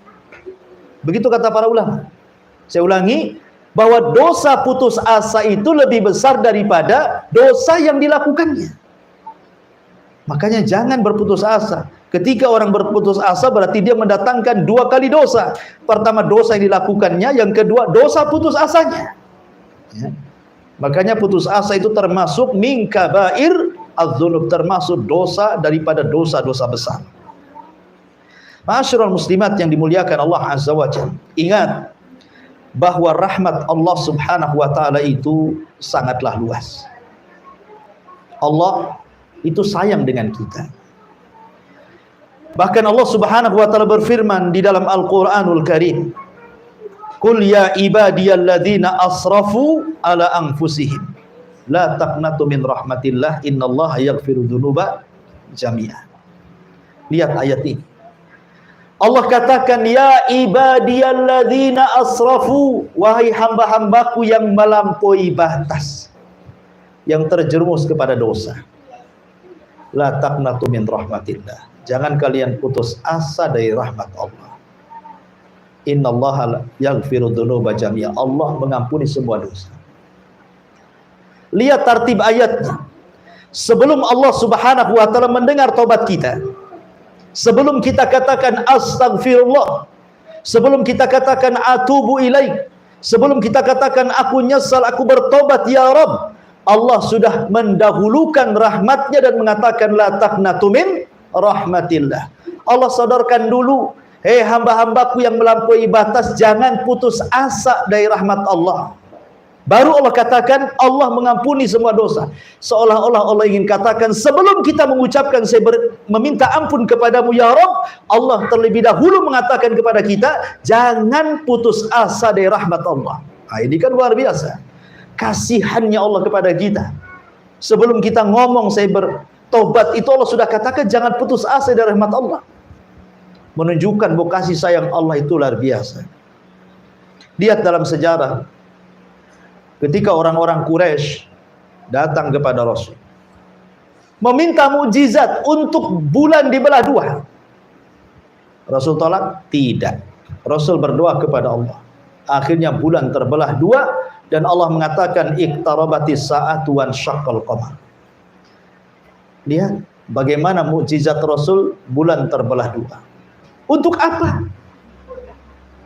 Begitu kata para ulama. Saya ulangi, bahwa dosa putus asa itu lebih besar daripada dosa yang dilakukannya. Makanya jangan berputus asa. Ketika orang berputus asa berarti dia mendatangkan dua kali dosa. Pertama dosa yang dilakukannya, yang kedua dosa putus asanya. Ya. Makanya putus asa itu termasuk min kabair adz-dzunub, termasuk dosa daripada dosa-dosa besar. Ma'asyiral muslimat yang dimuliakan Allah Azza wa Jalla, ingat bahwa rahmat Allah Subhanahu wa taala itu sangatlah luas. Allah itu sayang dengan kita. Bahkan Allah Subhanahu wa taala berfirman di dalam Al-Qur'anul Karim, "Qul ya ibadiyalladzina asrafu ala anfusihim la taqnatu min rahmatillah innallaha yaghfiru dzunuba jami'a." Lihat ayat ini. Allah katakan, ya ibadiyalladzina asrafu, wahai hamba-hambaku yang melampaui batas, yang terjerumus kepada dosa. La taqnatu min rahmatillah. Jangan kalian putus asa dari rahmat Allah. Innallaha yaghfiru dzunuba jami'a. Allah mengampuni semua dosa. Lihat tartib ayatnya. Sebelum Allah Subhanahu wa taala mendengar tobat kita, sebelum kita katakan astagfirullah, sebelum kita katakan atubu ilaik, sebelum kita katakan aku nyesal, aku bertobat ya Rabb, Allah sudah mendahulukan rahmatnya dan mengatakan la taqnatu min rahmatillah. Allah sodorkan dulu, hei hamba-hambaku yang melampaui batas, jangan putus asa dari rahmat Allah. Baru Allah katakan Allah mengampuni semua dosa. Seolah-olah Allah ingin katakan sebelum kita mengucapkan meminta ampun kepadamu ya Rabb, Allah terlebih dahulu mengatakan kepada kita, jangan putus asa dari rahmat Allah. Nah, ini kan luar biasa. Kasihannya Allah kepada kita. Sebelum kita ngomong saya bertobat, itu Allah sudah katakan jangan putus asa dari rahmat Allah. Menunjukkan bahwa kasih sayang Allah itu luar biasa. Lihat dalam sejarah, ketika orang-orang Quraisy datang kepada Rasul meminta mukjizat untuk bulan dibelah dua, Rasul tolak? Tidak. Rasul berdoa kepada Allah. Akhirnya bulan terbelah dua dan Allah mengatakan iqtarabatis sa'atu wan syaqqal qamar. Lihat bagaimana mukjizat Rasul, bulan terbelah dua. Untuk apa?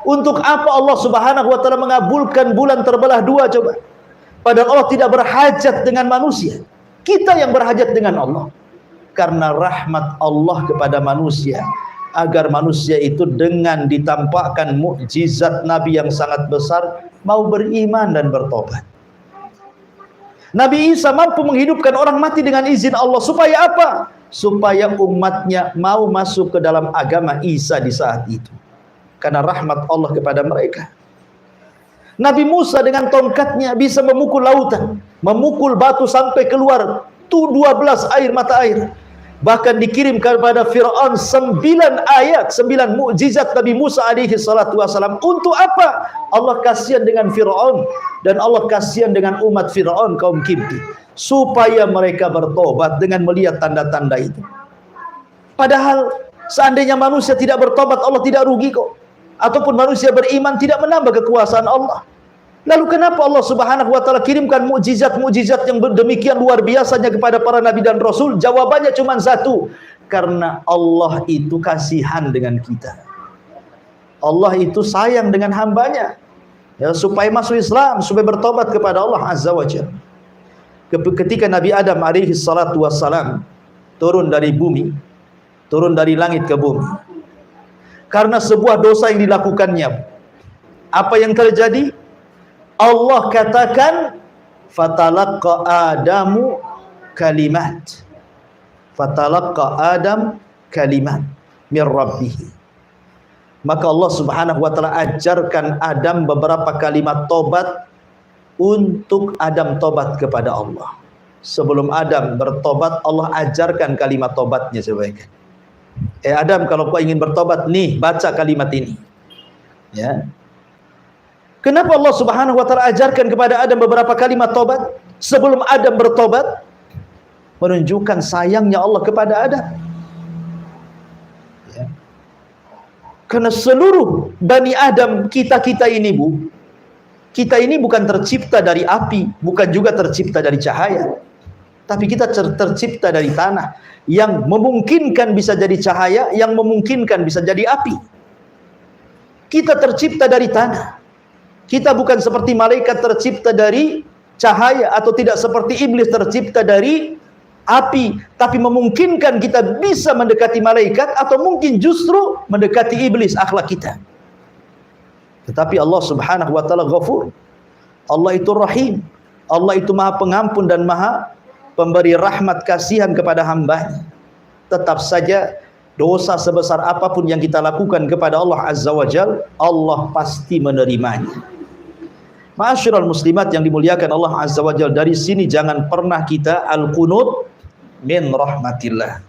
Untuk apa Allah Subhanahu wa taala mengabulkan bulan terbelah dua coba? Padahal Allah tidak berhajat dengan manusia. Kita yang berhajat dengan Allah. Karena rahmat Allah kepada manusia, agar manusia itu dengan ditampakkan mukjizat Nabi yang sangat besar mau beriman dan bertobat. Nabi Isa mampu menghidupkan orang mati dengan izin Allah. Supaya apa? Supaya umatnya mau masuk ke dalam agama Isa di saat itu. Karena rahmat Allah kepada mereka. Nabi Musa dengan tongkatnya bisa memukul lautan, memukul batu sampai keluar 12 mata air. Bahkan dikirim kepada Fir'aun 9 ayat, 9 mukjizat Nabi Musa alaihi salatu wasalam. Untuk apa? Allah kasihan dengan Fir'aun dan Allah kasihan dengan umat Fir'aun kaum Kipti, supaya mereka bertobat dengan melihat tanda-tanda itu. Padahal seandainya manusia tidak bertobat, Allah tidak rugi kok. Ataupun manusia beriman tidak menambah kekuasaan Allah. Lalu kenapa Allah Subhanahu wa taala kirimkan mukjizat-mukjizat yang demikian luar biasanya kepada para nabi dan rasul? Jawabannya cuma satu, karena Allah itu kasihan dengan kita. Allah itu sayang dengan hambanya, ya, supaya masuk Islam, supaya bertobat kepada Allah Azza wa Jalla. Ketika Nabi Adam alaihi salatu wassalam turun dari bumi, turun dari langit ke bumi, karena sebuah dosa yang dilakukannya, apa yang terjadi? Allah katakan fatalaqqa Adamu kalimat. Fatalaqqa Adam kalimat min rabbih. Maka Allah Subhanahu wa taala ajarkan Adam beberapa kalimat tobat untuk Adam tobat kepada Allah. Sebelum Adam bertobat, Allah ajarkan kalimat tobatnya sebaiknya. Adam, kalau kau ingin bertobat, nih baca kalimat ini. Ya. Kenapa Allah Subhanahu wa taala ajarkan kepada Adam beberapa kalimat tobat sebelum Adam bertobat? Menunjukkan sayangnya Allah kepada Adam. Ya. Karena seluruh Bani Adam kita ini, Bu, kita ini bukan tercipta dari api, bukan juga tercipta dari cahaya, tapi kita tercipta dari tanah yang memungkinkan bisa jadi cahaya, yang memungkinkan bisa jadi api. Kita tercipta dari tanah. Kita bukan seperti malaikat tercipta dari cahaya, atau tidak seperti iblis tercipta dari api, tapi memungkinkan kita bisa mendekati malaikat, atau mungkin justru mendekati iblis akhlak kita. Tetapi Allah Subhanahu wa taala Ghafur. Allah itu Rahim. Allah itu Maha Pengampun dan Maha Pemberi rahmat kasihan kepada hambanya. Tetap saja dosa sebesar apapun yang kita lakukan kepada Allah Azza wa Jal, Allah pasti menerimanya. Ma'asyiral muslimat yang dimuliakan Allah Azza wa Jal, dari sini jangan pernah kita al-qunut min rahmatillah,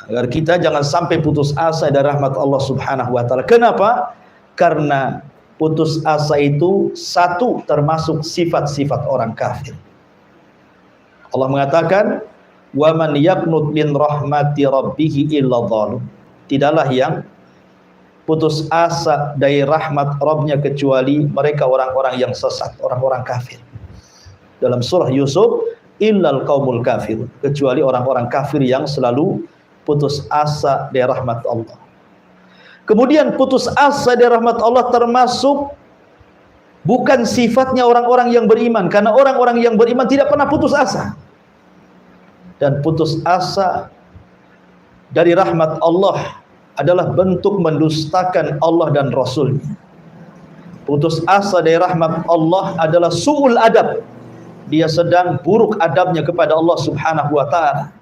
agar kita jangan sampai putus asa dari rahmat Allah Subhanahu wa taala. Kenapa? Karena putus asa itu satu termasuk sifat-sifat orang kafir. Allah mengatakan, "Wa man yaqnut min rahmati rabbih illa dhalum." Tidaklah yang putus asa dari rahmat Rabbnya kecuali mereka orang-orang yang sesat, orang-orang kafir. Dalam surah Yusuf, illal qaumul kafir, kecuali orang-orang kafir yang selalu putus asa dari rahmat Allah. Kemudian putus asa dari rahmat Allah termasuk bukan sifatnya orang-orang yang beriman, karena orang-orang yang beriman tidak pernah putus asa. Dan putus asa dari rahmat Allah adalah bentuk mendustakan Allah dan Rasulnya. Putus asa dari rahmat Allah adalah su'ul adab. Dia sedang buruk adabnya kepada Allah Subhanahu wa taala.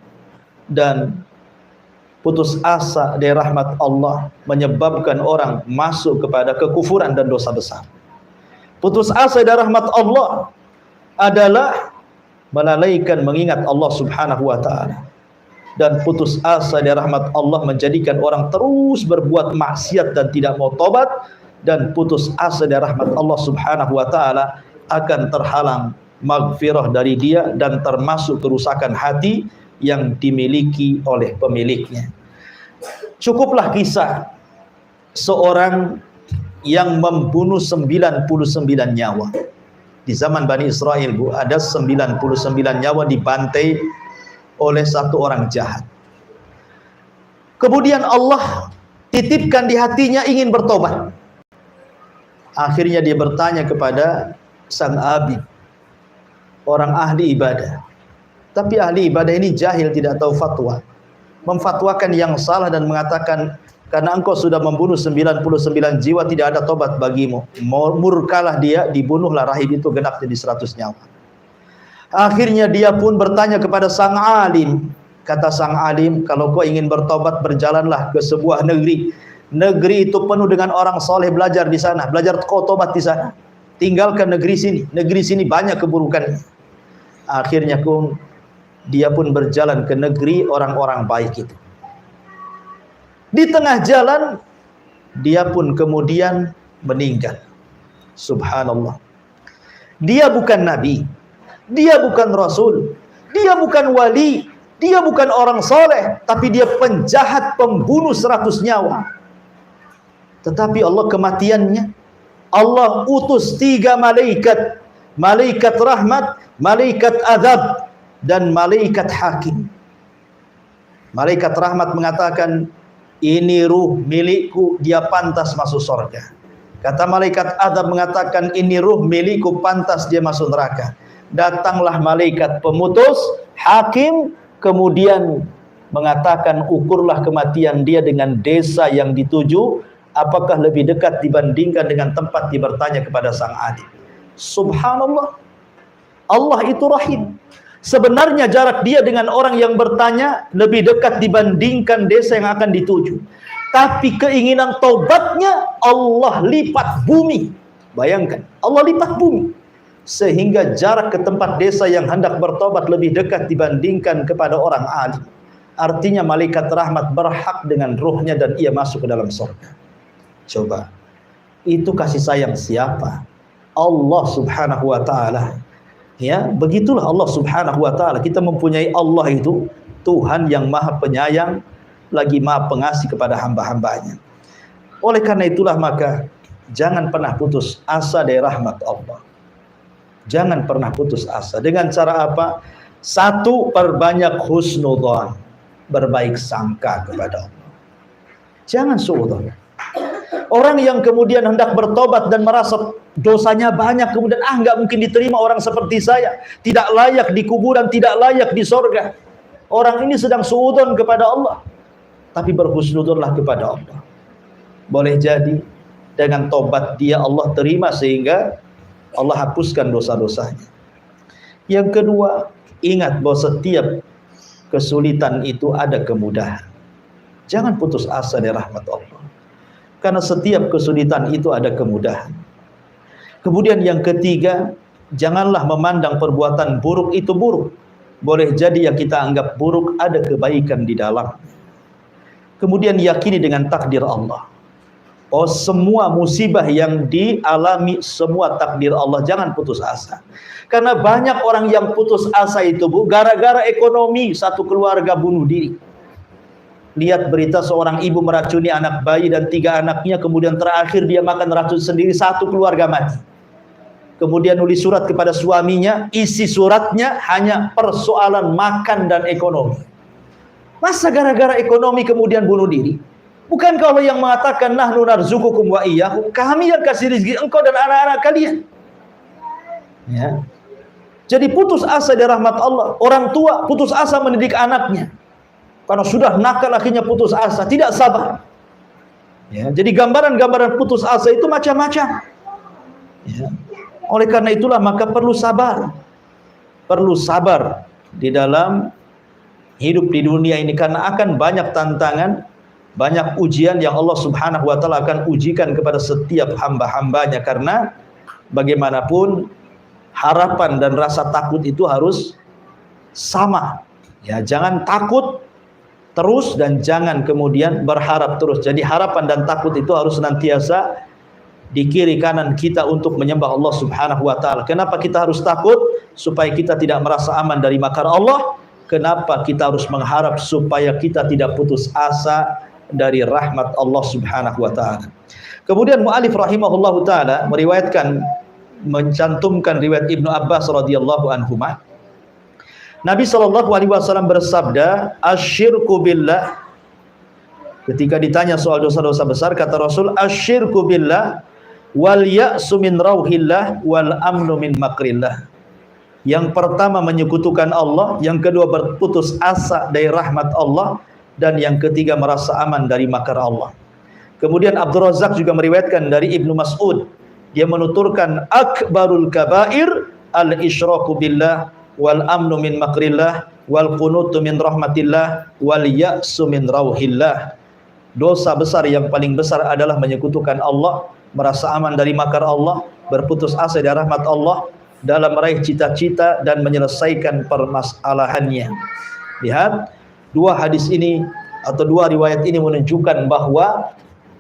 Dan putus asa dari rahmat Allah menyebabkan orang masuk kepada kekufuran dan dosa besar. Putus asa dari rahmat Allah adalah melalaikan mengingat Allah Subhanahu wa taala. Dan putus asa dari rahmat Allah menjadikan orang terus berbuat maksiat dan tidak mau tobat. Dan putus asa dari rahmat Allah Subhanahu wa taala akan terhalang maghfirah dari dia dan termasuk kerusakan hati yang dimiliki oleh pemiliknya. Cukuplah kisah seorang yang membunuh 99 nyawa. Di zaman Bani Israel, Bu, ada 99 nyawa dibantai oleh satu orang jahat. Kemudian Allah titipkan di hatinya ingin bertobat. Akhirnya dia bertanya kepada sang abid, orang ahli ibadah. Tapi ahli ibadah ini jahil, tidak tahu fatwa. Memfatwakan yang salah dan mengatakan, karena engkau sudah membunuh 99 jiwa, tidak ada tobat bagimu. Murkalah dia, dibunuhlah rahib itu, genap jadi 100 nyawa. Akhirnya dia pun bertanya kepada sang alim. Kata sang alim, kalau kau ingin bertobat, berjalanlah ke sebuah negeri. Negeri itu penuh dengan orang soleh, belajar di sana. Belajar kau tobat di sana. Tinggalkan negeri sini. Negeri sini banyak keburukannya. Akhirnya dia pun berjalan ke negeri orang-orang baik itu. Di tengah jalan, dia pun kemudian meninggal. Subhanallah. Dia bukan nabi. Dia bukan rasul, dia bukan wali, dia bukan orang soleh, tapi dia penjahat, pembunuh 100 nyawa. Tetapi Allah kematiannya, Allah utus 3 malaikat, malaikat rahmat, malaikat azab, dan malaikat hakim. Malaikat rahmat mengatakan, ini ruh milikku, dia pantas masuk surga. Kata malaikat azab mengatakan, ini ruh milikku, pantas dia masuk neraka. Datanglah malaikat pemutus, hakim, kemudian mengatakan, ukurlah kematian dia dengan desa yang dituju, apakah lebih dekat dibandingkan dengan tempat dia bertanya kepada sang adik. Subhanallah, Allah itu rahim. Sebenarnya jarak dia dengan orang yang bertanya lebih dekat dibandingkan desa yang akan dituju. Tapi keinginan taubatnya Allah lipat bumi. Bayangkan, Allah lipat bumi. Sehingga jarak ke tempat desa yang hendak bertobat lebih dekat dibandingkan kepada orang alim. Artinya malaikat rahmat berhak dengan ruhnya dan ia masuk ke dalam surga. Coba, itu kasih sayang siapa? Allah Subhanahu wa taala. Ya, begitulah Allah Subhanahu wa taala. Kita mempunyai Allah itu Tuhan yang Maha Penyayang, lagi Maha Pengasih kepada hamba-hambanya. Oleh karena itulah maka jangan pernah putus asa dari rahmat Allah. Jangan pernah putus asa. Dengan cara apa? 1, perbanyak husnudzon, berbaik sangka kepada Allah. Jangan suudzon. Orang yang kemudian hendak bertobat dan merasa dosanya banyak, kemudian nggak mungkin diterima orang seperti saya, tidak layak di kuburan, tidak layak di sorga. Orang ini sedang suudzon kepada Allah. Tapi berhusnudzonlah kepada Allah. Boleh jadi dengan tobat dia Allah terima sehingga Allah hapuskan dosa-dosanya. Yang kedua, ingat bahwa setiap kesulitan itu ada kemudahan. Jangan putus asa dari rahmat Allah. Karena setiap kesulitan itu ada kemudahan. Kemudian yang ketiga, janganlah memandang perbuatan buruk itu buruk. Boleh jadi yang kita anggap buruk ada kebaikan di dalam. Kemudian yakini dengan takdir Allah. Oh, semua musibah yang dialami, semua takdir Allah. Jangan putus asa. Karena banyak orang yang putus asa itu, Bu, gara-gara ekonomi, satu keluarga bunuh diri. Lihat berita seorang ibu meracuni anak bayi dan 3 anaknya, kemudian terakhir dia makan racun sendiri, satu keluarga mati. Kemudian nulis surat kepada suaminya, isi suratnya hanya persoalan makan dan ekonomi. Masa gara-gara ekonomi kemudian bunuh diri? Bukankah Allah yang mengatakan, nahnu narzuqukum wa iyyahum, kami yang kasih rezeki engkau dan anak-anak kalian. Ya. Jadi putus asa dari rahmat Allah. Orang tua putus asa mendidik anaknya. Karena sudah nakal akhirnya putus asa, tidak sabar. Ya, jadi gambaran-gambaran putus asa itu macam-macam. Ya. Oleh karena itulah maka perlu sabar. Perlu sabar di dalam hidup di dunia ini, karena akan banyak tantangan, banyak ujian yang Allah Subhanahu wa taala akan ujikan kepada setiap hamba-hambanya. Karena bagaimanapun harapan dan rasa takut itu harus sama. Ya, jangan takut terus dan jangan kemudian berharap terus. Jadi harapan dan takut itu harus senantiasa di kiri kanan kita untuk menyembah Allah Subhanahu wa taala. Kenapa kita harus takut? Supaya kita tidak merasa aman dari makar Allah. Kenapa kita harus mengharap? Supaya kita tidak putus asa dari rahmat Allah Subhanahu wa taala. Kemudian mu'alif rahimahullahu taala meriwayatkan, mencantumkan riwayat Ibnu Abbas radhiyallahu anhuma. Nabi sallallahu alaihi wasallam bersabda, "Asyirku billah." Ketika ditanya soal dosa-dosa besar, kata Rasul, "Asyirku billah wal ya'su min rauhillah wal amnu min makrillah." Yang pertama menyekutukan Allah, yang kedua berputus asa dari rahmat Allah, dan yang ketiga merasa aman dari makar Allah. Kemudian Abdul Razak juga meriwayatkan dari Ibnu Mas'ud, dia menuturkan, akbarul kabair al-isyraku billah wal amnu min makrillah wal qunutu min rahmatillah wal ya'su min rauhillah. Dosa besar yang paling besar adalah menyekutukan Allah, merasa aman dari makar Allah, berputus asa dari rahmat Allah, dalam meraih cita-cita dan menyelesaikan permasalahannya. Lihat, dua hadis ini atau dua riwayat ini menunjukkan bahwa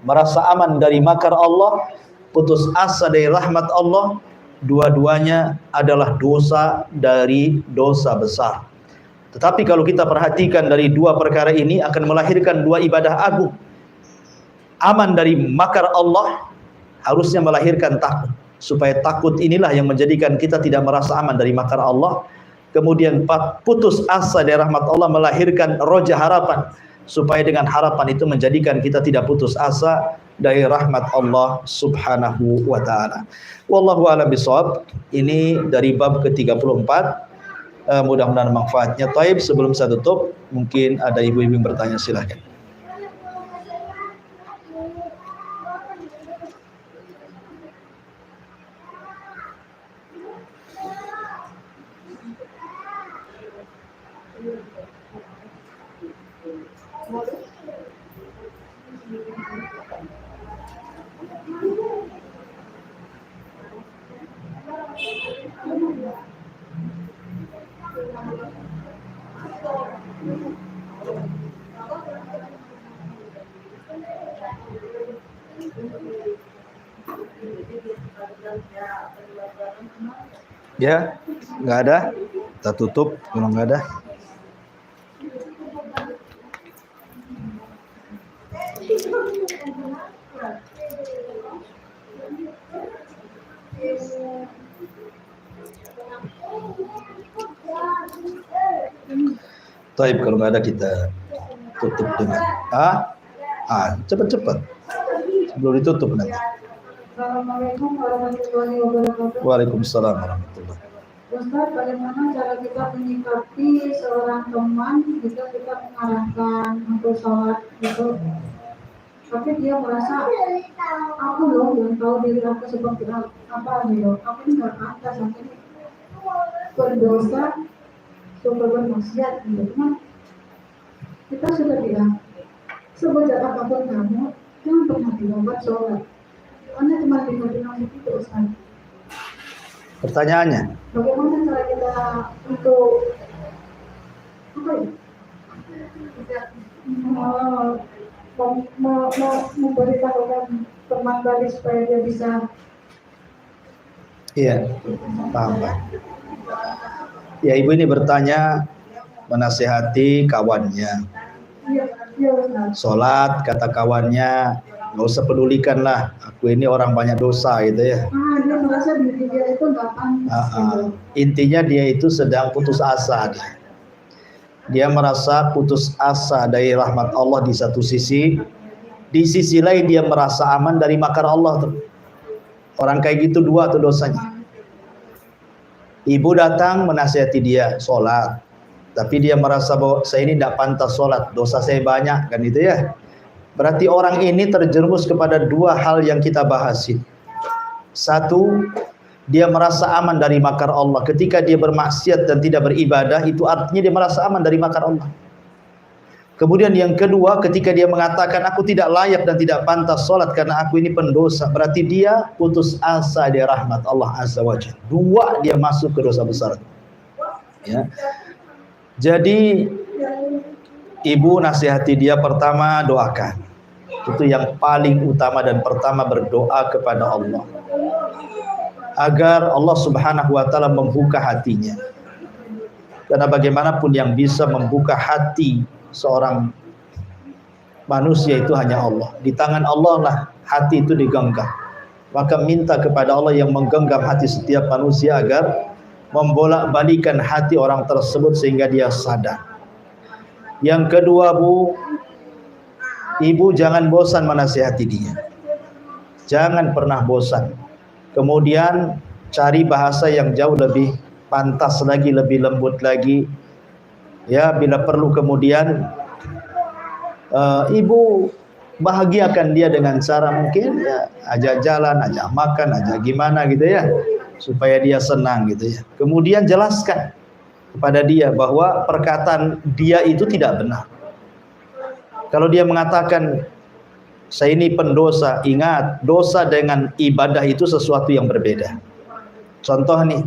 merasa aman dari makar Allah, putus asa dari rahmat Allah, dua-duanya adalah dosa dari dosa besar. Tetapi kalau kita perhatikan dari dua perkara ini akan melahirkan dua ibadah agung. Aman dari makar Allah harusnya melahirkan takut. Supaya takut inilah yang menjadikan kita tidak merasa aman dari makar Allah. Kemudian putus asa dari rahmat Allah melahirkan roja harapan. Supaya dengan harapan itu menjadikan kita tidak putus asa dari rahmat Allah Subhanahu wa ta'ala. Wallahu a'lam bishawab. Ini dari bab ke-34. Mudah-mudahan manfaatnya. Taib, sebelum saya tutup, mungkin ada ibu-ibu yang bertanya, silahkan. Ya, nggak ada, kita tutup kalau nggak ada. Taib, kalau nggak ada kita tutup dengan cepat-cepat sebelum ditutup nanti. Assalamualaikum warahmatullahi wabarakatuh. Waalaikumsalam warahmatullahi. Ustaz, bagaimana cara kita menyikapi seorang teman jika kita mengarahkan untuk sholat gitu, tapi dia merasa aku loh yang tahu diri aku seperti apa gitu, aku ini nggak pantas, aku ini berdosa, suka bermaksiat gitu. Cuman kita sudah bilang sebejat apapun kamu jangan pernah dibuat sholat. Hanya cuma bilang begitu, Ustaz. Pertanyaannya, Bagaimana cara kita untuk memberitahukan teman tadi supaya dia bisa? Iya, paham Pak. Ya, ibu ini bertanya menasihati kawannya. Iya, Ustaz. Sholat, kata kawannya, nggak usah pedulikan lah, aku ini orang banyak dosa gitu ya. Dia merasa diri dia itu nggak pantas. Intinya dia itu sedang putus asa. Dia merasa putus asa dari rahmat Allah di satu sisi, di sisi lain dia merasa aman dari makar Allah. Orang kayak gitu dua tuh dosanya. Ibu datang menasihati dia sholat, tapi dia merasa bahwa saya ini tidak pantas sholat, dosa saya banyak, kan itu ya. Berarti orang ini terjerumus kepada dua hal yang kita bahas ini. Satu, dia merasa aman dari makar Allah. Ketika dia bermaksiat dan tidak beribadah, itu artinya dia merasa aman dari makar Allah. Kemudian yang kedua, ketika dia mengatakan aku tidak layak dan tidak pantas sholat karena aku ini pendosa, berarti dia putus asa dari rahmat Allah Azza wa Jalla. Dua, dia masuk ke dosa besar. Ya. Jadi ibu nasihati dia, pertama doakan. Itu yang paling utama dan pertama, berdoa kepada Allah agar Allah Subhanahu wa taala membuka hatinya. Karena bagaimanapun yang bisa membuka hati seorang manusia itu hanya Allah. Di tangan Allah lah hati itu digenggam. Maka minta kepada Allah yang menggenggam hati setiap manusia agar membolak-balikan hati orang tersebut sehingga dia sadar. Yang kedua, Bu, ibu jangan bosan menasihati dia. Jangan pernah bosan. Kemudian cari bahasa yang jauh lebih pantas lagi, lebih lembut lagi. Ya, bila perlu kemudian ibu bahagiakan dia dengan cara mungkin ya, ajak jalan, ajak makan, ajak gimana gitu ya, supaya dia senang gitu ya. Kemudian jelaskan kepada dia bahwa perkataan dia itu tidak benar. Kalau dia mengatakan saya ini pendosa, ingat, dosa dengan ibadah itu sesuatu yang berbeda. Contoh nih,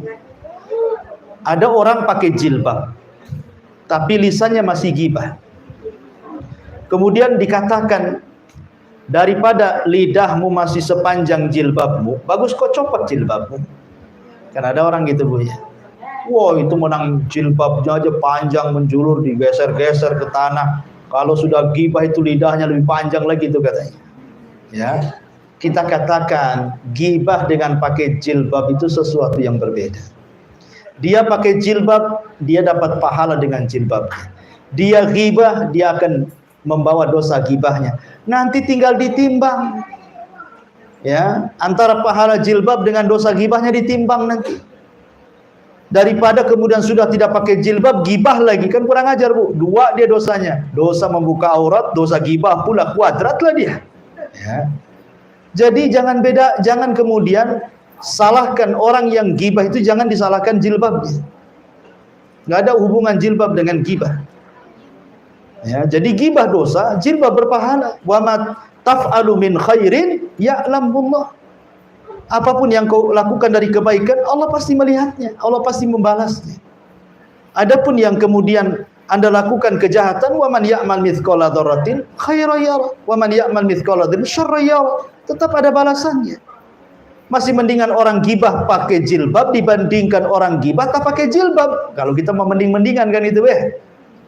ada orang pakai jilbab tapi lisannya masih gibah. Kemudian dikatakan, daripada lidahmu masih sepanjang jilbabmu, bagus kau copot jilbabmu. Kan ada orang gitu, Bu ya. Wow, itu menang jilbabnya aja panjang menjulur, digeser-geser ke tanah. Kalau sudah gibah itu lidahnya lebih panjang lagi itu katanya. Ya. Kita katakan gibah dengan pakai jilbab itu sesuatu yang berbeda. Dia pakai jilbab, dia dapat pahala dengan jilbabnya. Dia ghibah, dia akan membawa dosa ghibahnya. Nanti tinggal ditimbang. Ya, antara pahala jilbab dengan dosa ghibahnya ditimbang nanti. Daripada kemudian sudah tidak pakai jilbab, ghibah lagi, kan kurang ajar, Bu. Dua dia dosanya. Dosa membuka aurat, dosa ghibah pula, kuadrat lah dia. Ya. Jadi jangan kemudian salahkan orang yang gibah itu, jangan disalahkan jilbabnya. Nggak ada hubungan jilbab dengan gibah. Ya, jadi gibah dosa, jilbab berpahala. Wa ma taf'alu min khairin ya'lamullah. Apapun yang kau lakukan dari kebaikan, Allah pasti melihatnya, Allah pasti membalasnya. Adapun yang kemudian Anda lakukan kejahatan, wa man ya'mal mithqala dzarratin khairan yara, wa man ya'mal mithqala dzarratin syarran yara, tetap ada balasannya. Masih mendingan orang gibah pakai jilbab dibandingkan orang gibah tak pakai jilbab. Kalau kita mau mending-mendingan kan itu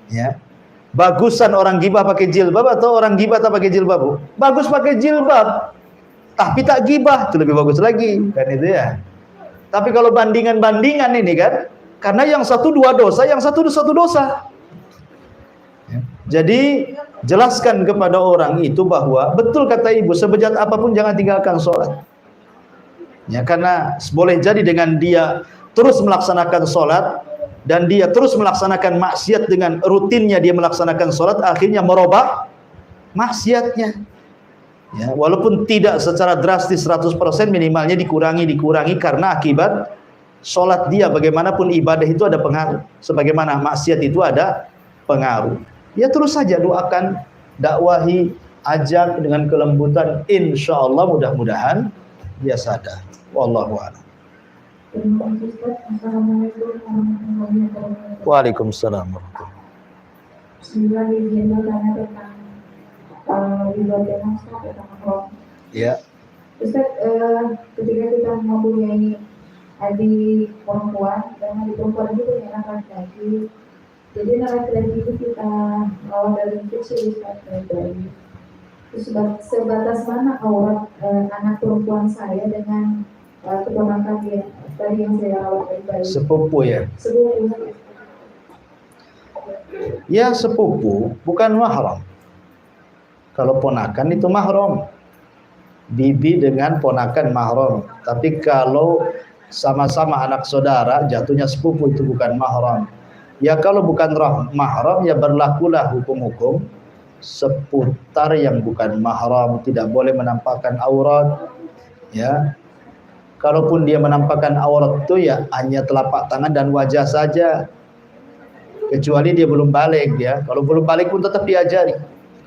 ya. Bagusan orang gibah pakai jilbab atau orang gibah tak pakai jilbab, Bu? Bagus pakai jilbab, tapi tak gibah, itu lebih bagus lagi kan itu ya. Tapi kalau bandingan-bandingan ini kan, karena yang satu dua dosa, yang satu dosa. Ya. Jadi jelaskan kepada orang itu bahwa betul kata ibu, sebejat apapun jangan tinggalkan sholat. Ya, karena boleh jadi dengan dia terus melaksanakan sholat dan dia terus melaksanakan maksiat dengan rutinnya dia melaksanakan sholat, akhirnya merubah maksiatnya. Ya, walaupun tidak secara drastis 100%, minimalnya dikurangi karena akibat sholat dia. Bagaimanapun ibadah itu ada pengaruh, sebagaimana maksiat itu ada pengaruh. Ya terus saja doakan, dakwahi, ajak dengan kelembutan, insya Allah mudah-mudahan dia sadar. Wallahu a'lam. Waalaikumsalam warahmatullahi wabarakatuh. Bismillah, izin bertanya tentang ibadah nafsu atau mahram. Ya. Ustaz, ketika kita mempunyai adik perempuan dan adik perempuan itu punya anak laki-laki, jadi anak laki-laki itu kita rawat dari kecil sampai bayi. Sebatas mana aurat anak perempuan saya dengan keponakan dia tadi yang saya rawat dari bayi? Sepupu ya? Sepupu. Ya sepupu, bukan mahram. Kalau ponakan itu mahram, bibi dengan ponakan mahram. Tapi kalau sama-sama anak saudara, jatuhnya sepupu, itu bukan mahram. Ya kalau bukan mahram, ya berlakulah hukum-hukum seputar yang bukan mahram. Tidak boleh menampakkan aurat. Ya, Kalaupun dia menampakkan aurat itu ya hanya telapak tangan dan wajah saja. Kecuali dia belum balik ya. Kalau belum balik pun tetap diajari.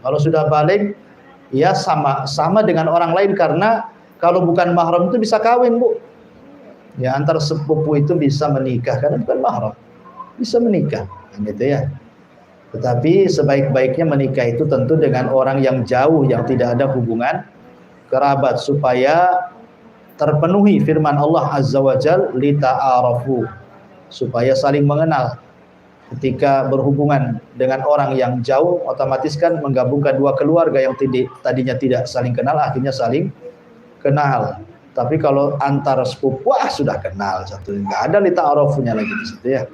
Kalau sudah balik ya sama dengan orang lain, karena kalau bukan mahram itu bisa kawin, Bu. Ya, antar sepupu itu bisa menikah karena bukan mahram. Bisa menikah, gitu ya. Tetapi sebaik-baiknya menikah itu tentu dengan orang yang jauh, yang tidak ada hubungan kerabat, supaya terpenuhi firman Allah Azza wa Jal, lita'arafu, supaya saling mengenal. Ketika berhubungan dengan orang yang jauh, otomatis kan menggabungkan dua keluarga yang tadinya tidak saling kenal, akhirnya saling kenal. Tapi kalau antar sepupu, wah sudah kenal satu, nggak ada lita'arafunya lagi di situ ya.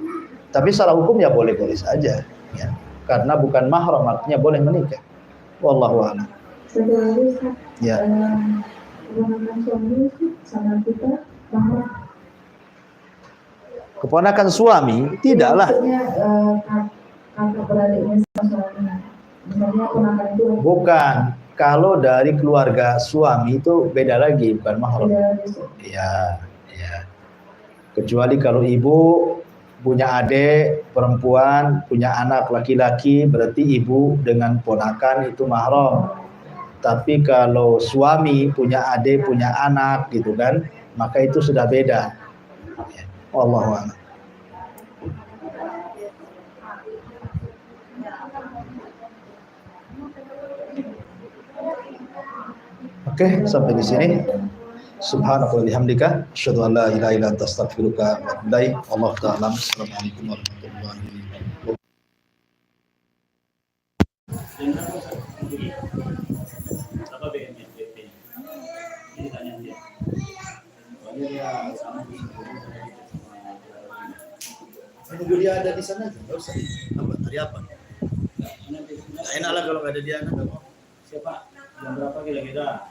Tapi secara hukum ya boleh-boleh saja, ya. Karena bukan mahram, artinya boleh menikah. Wallahu a'lam. Ya. Keponakan suami tidaklah. Bukan. Kalau dari keluarga suami itu beda lagi, bukan mahram. Ya, ya. Kecuali kalau ibu punya adik perempuan, punya anak laki-laki, berarti ibu dengan ponakan itu mahram. Tapi kalau suami punya adik, punya anak gitu kan, maka itu sudah beda. Wallahu a'lam. Oke, sampai di sini. Subhanaka wa bihamdika asyhadu an la ilaha illa anta astaghfiruka wa atubu ilaik. Wallahu ta'ala. Assalamualaikum warahmatullahi wabarakatuh. Menunggu dia ada di sana, nggak usah. Apa? Hari apa? Nggak enak lah kalau nggak ada dia. Siapa? Jam berapa kira-kira?